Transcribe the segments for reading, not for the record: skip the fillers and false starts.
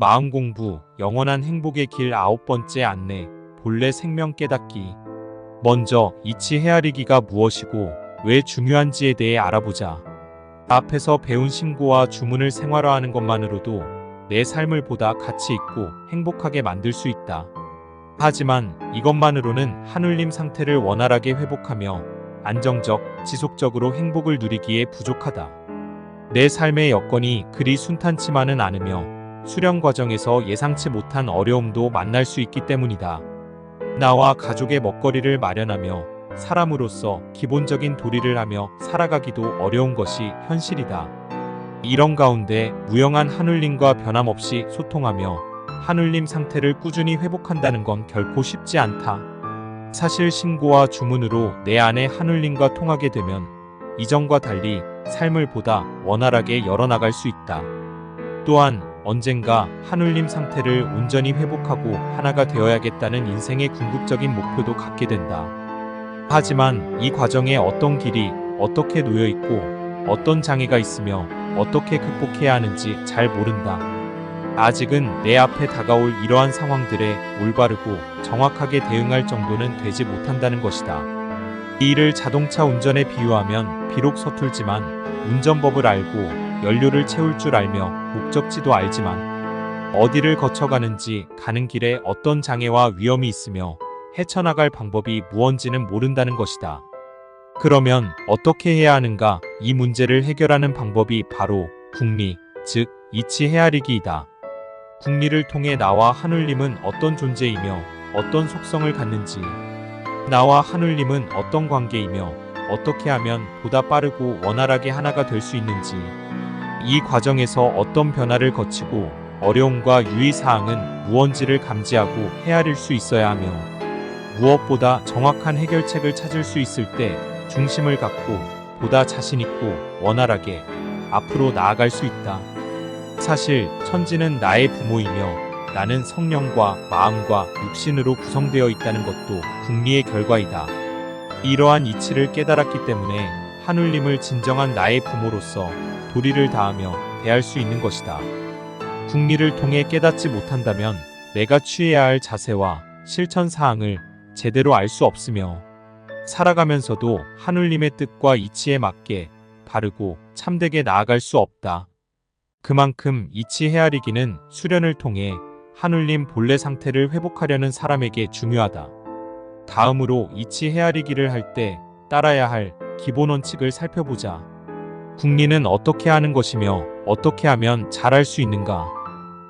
마음 공부, 영원한 행복의 길 9번째 안내, 본래 생명 깨닫기. 먼저 이치 헤아리기가 무엇이고 왜 중요한지에 대해 알아보자. 앞에서 배운 신고와 주문을 생활화하는 것만으로도 내 삶을 보다 가치 있고 행복하게 만들 수 있다. 하지만 이것만으로는 하늘림 상태를 원활하게 회복하며 안정적, 지속적으로 행복을 누리기에 부족하다. 내 삶의 여건이 그리 순탄치만은 않으며 수련 과정에서 예상치 못한 어려움도 만날 수 있기 때문이다. 나와 가족의 먹거리를 마련하며 사람으로서 기본적인 도리를 하며 살아가기도 어려운 것이 현실이다. 이런 가운데 무영한 하늘림과 변함없이 소통하며 하늘림 상태를 꾸준히 회복한다는 건 결코 쉽지 않다. 사실 신고와 주문으로 내 안에 하늘림과 통하게 되면 이전과 달리 삶을 보다 원활하게 열어나갈 수 있다. 또한 언젠가 하늘림 상태를 온전히 회복하고 하나가 되어야겠다는 인생의 궁극적인 목표도 갖게 된다. 하지만 이 과정에 어떤 길이 어떻게 놓여 있고 어떤 장애가 있으며 어떻게 극복해야 하는지 잘 모른다. 아직은 내 앞에 다가올 이러한 상황들에 올바르고 정확하게 대응할 정도는 되지 못한다는 것이다. 이 일을 자동차 운전에 비유하면 비록 서툴지만 운전법을 알고 연료를 채울 줄 알며 목적지도 알지만 어디를 거쳐가는지 가는 길에 어떤 장애와 위험이 있으며 헤쳐나갈 방법이 무언지는 모른다는 것이다. 그러면 어떻게 해야 하는가? 이 문제를 해결하는 방법이 바로 궁리, 즉 이치 헤아리기이다. 궁리를 통해 나와 하늘림은 어떤 존재이며 어떤 속성을 갖는지, 나와 하늘림은 어떤 관계이며 어떻게 하면 보다 빠르고 원활하게 하나가 될 수 있는지, 이 과정에서 어떤 변화를 거치고 어려움과 유의사항은 무언지를 감지하고 헤아릴 수 있어야 하며 무엇보다 정확한 해결책을 찾을 수 있을 때 중심을 갖고 보다 자신있고 원활하게 앞으로 나아갈 수 있다. 사실 천지는 나의 부모이며 나는 성령과 마음과 육신으로 구성되어 있다는 것도 궁리의 결과이다. 이러한 이치를 깨달았기 때문에 하늘림을 진정한 나의 부모로서 도리를 다하며 대할 수 있는 것이다. 궁리를 통해 깨닫지 못한다면 내가 취해야 할 자세와 실천 사항을 제대로 알 수 없으며 살아가면서도 하늘림의 뜻과 이치에 맞게 바르고 참되게 나아갈 수 없다. 그만큼 이치 헤아리기는 수련을 통해 하늘림 본래 상태를 회복하려는 사람에게 중요하다. 다음으로 이치 헤아리기를 할 때 따라야 할 기본 원칙을 살펴보자. 궁리는 어떻게 하는 것이며 어떻게 하면 잘할 수 있는가?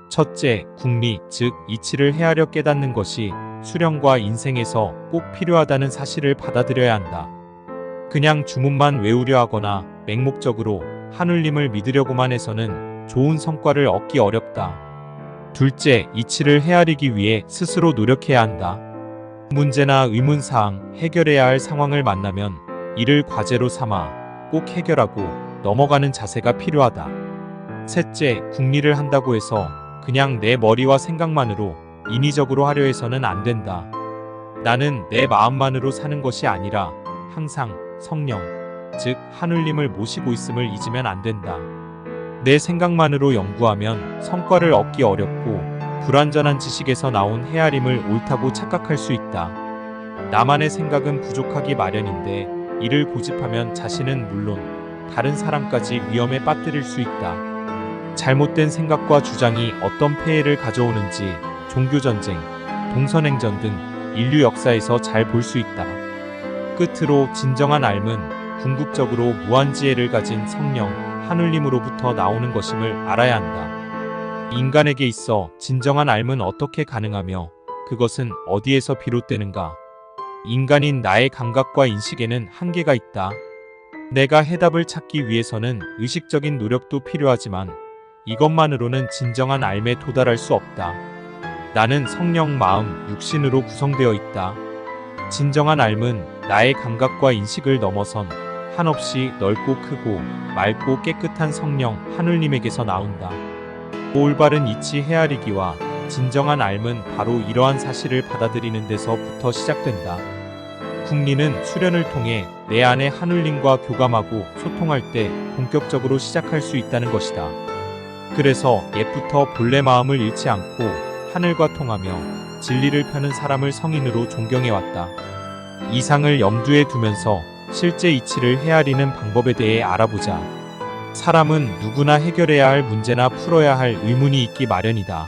첫째, 궁리, 즉 이치를 헤아려 깨닫는 것이 수련과 인생에서 꼭 필요하다는 사실을 받아들여야 한다. 그냥 주문만 외우려 하거나 맹목적으로 하늘림을 믿으려고만 해서는 좋은 성과를 얻기 어렵다. 둘째, 이치를 헤아리기 위해 스스로 노력해야 한다. 문제나 의문사항, 해결해야 할 상황을 만나면 이를 과제로 삼아 꼭 해결하고 넘어가는 자세가 필요하다. 셋째, 궁리를 한다고 해서 그냥 내 머리와 생각만으로 인위적으로 하려 해서는 안 된다. 나는 내 마음만으로 사는 것이 아니라 항상 성령, 즉 하늘림을 모시고 있음을 잊으면 안 된다. 내 생각만으로 연구하면 성과를 얻기 어렵고 불완전한 지식에서 나온 헤아림을 옳다고 착각할 수 있다. 나만의 생각은 부족하기 마련인데 이를 고집하면 자신은 물론 다른 사람까지 위험에 빠뜨릴 수 있다. 잘못된 생각과 주장이 어떤 폐해를 가져오는지 종교전쟁, 동서냉전 등 인류 역사에서 잘 볼 수 있다. 끝으로 진정한 삶은 궁극적으로 무한지혜를 가진 성령, 하늘림으로부터 나오는 것임을 알아야 한다. 인간에게 있어 진정한 삶은 어떻게 가능하며 그것은 어디에서 비롯되는가? 인간인 나의 감각과 인식에는 한계가 있다. 내가 해답을 찾기 위해서는 의식적인 노력도 필요하지만 이것만으로는 진정한 삶에 도달할 수 없다. 나는 성령, 마음, 육신으로 구성되어 있다. 진정한 삶은 나의 감각과 인식을 넘어선 한없이 넓고 크고 맑고 깨끗한 성령, 하늘님에게서 나온다. 올바른 이치 헤아리기와 진정한 삶은 바로 이러한 사실을 받아들이는 데서부터 시작된다. 궁리는 수련을 통해 내 안의 하늘림과 교감하고 소통할 때 본격적으로 시작할 수 있다는 것이다. 그래서 옛부터 본래 마음을 잃지 않고 하늘과 통하며 진리를 펴는 사람을 성인으로 존경해왔다. 이상을 염두에 두면서 실제 이치를 헤아리는 방법에 대해 알아보자. 사람은 누구나 해결해야 할 문제나 풀어야 할 의문이 있기 마련이다.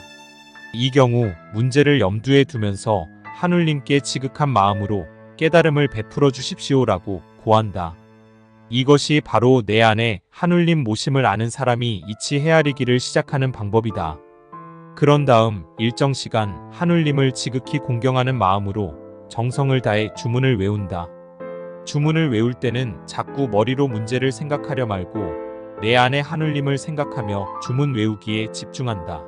이 경우 문제를 염두에 두면서 하늘님께 지극한 마음으로 깨달음을 베풀어 주십시오라고 고한다. 이것이 바로 내 안에 하늘님 모심을 아는 사람이 이치 헤아리기를 시작하는 방법이다. 그런 다음 일정 시간 하늘님을 지극히 공경하는 마음으로 정성을 다해 주문을 외운다. 주문을 외울 때는 자꾸 머리로 문제를 생각하려 말고 내 안에 하늘님을 생각하며 주문 외우기에 집중한다.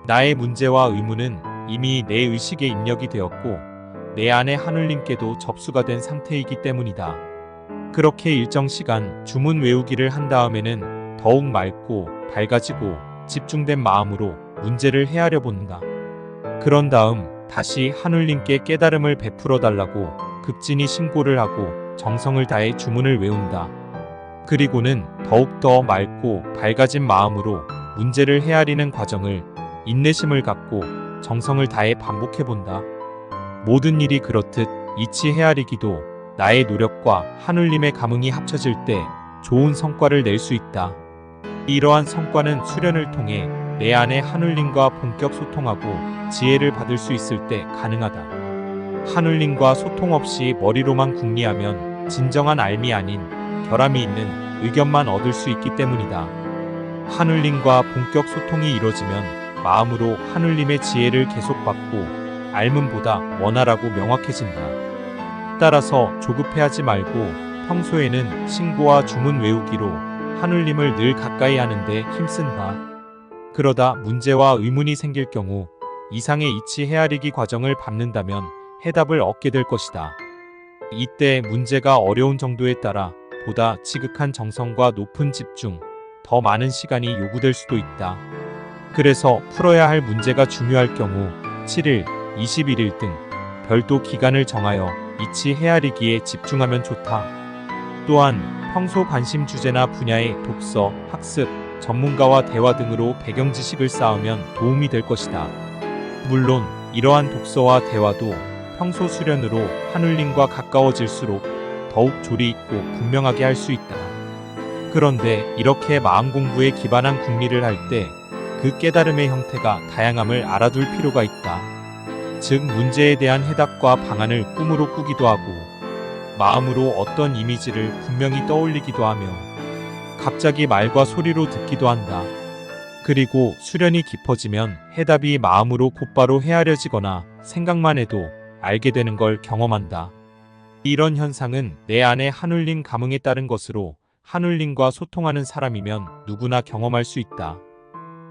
나의 문제와 의문은 이미 내 의식에 입력이 되었고 내 안에 하늘님께도 접수가 된 상태이기 때문이다. 그렇게 일정 시간 주문 외우기를 한 다음에는 더욱 맑고 밝아지고 집중된 마음으로 문제를 헤아려 본다. 그런 다음 다시 하늘님께 깨달음을 베풀어 달라고 극진히 신고를 하고 정성을 다해 주문을 외운다. 그리고는 더욱더 맑고 밝아진 마음으로 문제를 헤아리는 과정을 인내심을 갖고 정성을 다해 반복해 본다. 모든 일이 그렇듯 이치 헤아리기도 나의 노력과 하늘님의 감흥이 합쳐질 때 좋은 성과를 낼 수 있다. 이러한 성과는 수련을 통해 내 안에 하늘님과 본격 소통하고 지혜를 받을 수 있을 때 가능하다. 하늘님과 소통 없이 머리로만 궁리하면 진정한 알미 아닌 결함이 있는 의견만 얻을 수 있기 때문이다. 하늘님과 본격 소통이 이루어지면 마음으로 하늘님의 지혜를 계속 받고 알문보다 원활하고 명확해진다. 따라서 조급해하지 말고 평소에는 신고와 주문 외우기로 하늘님을 늘 가까이 하는데 힘쓴다. 그러다 문제와 의문이 생길 경우 이상의 이치 헤아리기 과정을 밟는다면 해답을 얻게 될 것이다. 이때 문제가 어려운 정도에 따라 보다 지극한 정성과 높은 집중, 더 많은 시간이 요구될 수도 있다. 그래서 풀어야 할 문제가 중요할 경우 7일, 21일 등 별도 기간을 정하여 이치 헤아리기에 집중하면 좋다. 또한 평소 관심 주제나 분야의 독서, 학습, 전문가와 대화 등으로 배경 지식을 쌓으면 도움이 될 것이다. 물론 이러한 독서와 대화도 평소 수련으로 하늘님과 가까워질수록 더욱 조리 있고 분명하게 할 수 있다. 그런데 이렇게 마음 공부에 기반한 궁리를 할 때 그 깨달음의 형태가 다양함을 알아둘 필요가 있다. 즉 문제에 대한 해답과 방안을 꿈으로 꾸기도 하고 마음으로 어떤 이미지를 분명히 떠올리기도 하며 갑자기 말과 소리로 듣기도 한다. 그리고 수련이 깊어지면 해답이 마음으로 곧바로 헤아려지거나 생각만 해도 알게 되는 걸 경험한다. 이런 현상은 내 안에 하늘님 감흥에 따른 것으로 하늘님과 소통하는 사람이면 누구나 경험할 수 있다.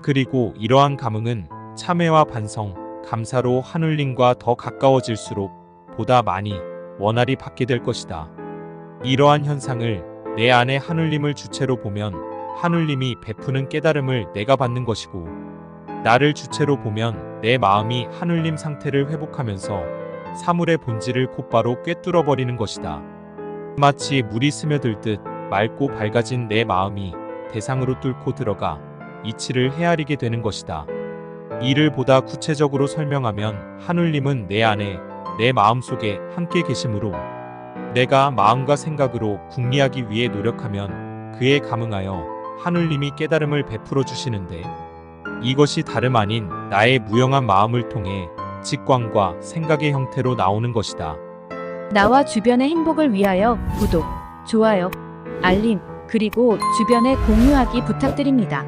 그리고 이러한 감흥은 참회와 반성, 감사로 하늘님과 더 가까워질수록 보다 많이 원활히 받게 될 것이다. 이러한 현상을 내 안에 하늘님을 주체로 보면 하늘님이 베푸는 깨달음을 내가 받는 것이고 나를 주체로 보면 내 마음이 하늘님 상태를 회복하면서 사물의 본질을 곧바로 꿰뚫어 버리는 것이다. 마치 물이 스며들듯 맑고 밝아진 내 마음이 대상으로 뚫고 들어가 이치를 헤아리게 되는 것이다. 이를 보다 구체적으로 설명하면 하늘님은 내 안에 내 마음속에 함께 계심으로 내가 마음과 생각으로 궁리하기 위해 노력하면 그에 감응하여 하늘님이 깨달음을 베풀어 주시는데 이것이 다름 아닌 나의 무영한 마음을 통해 직관과 생각의 형태로 나오는 것이다. 나와 주변의 행복을 위하여 구독, 좋아요, 알림, 그리고 주변에 공유하기 부탁드립니다.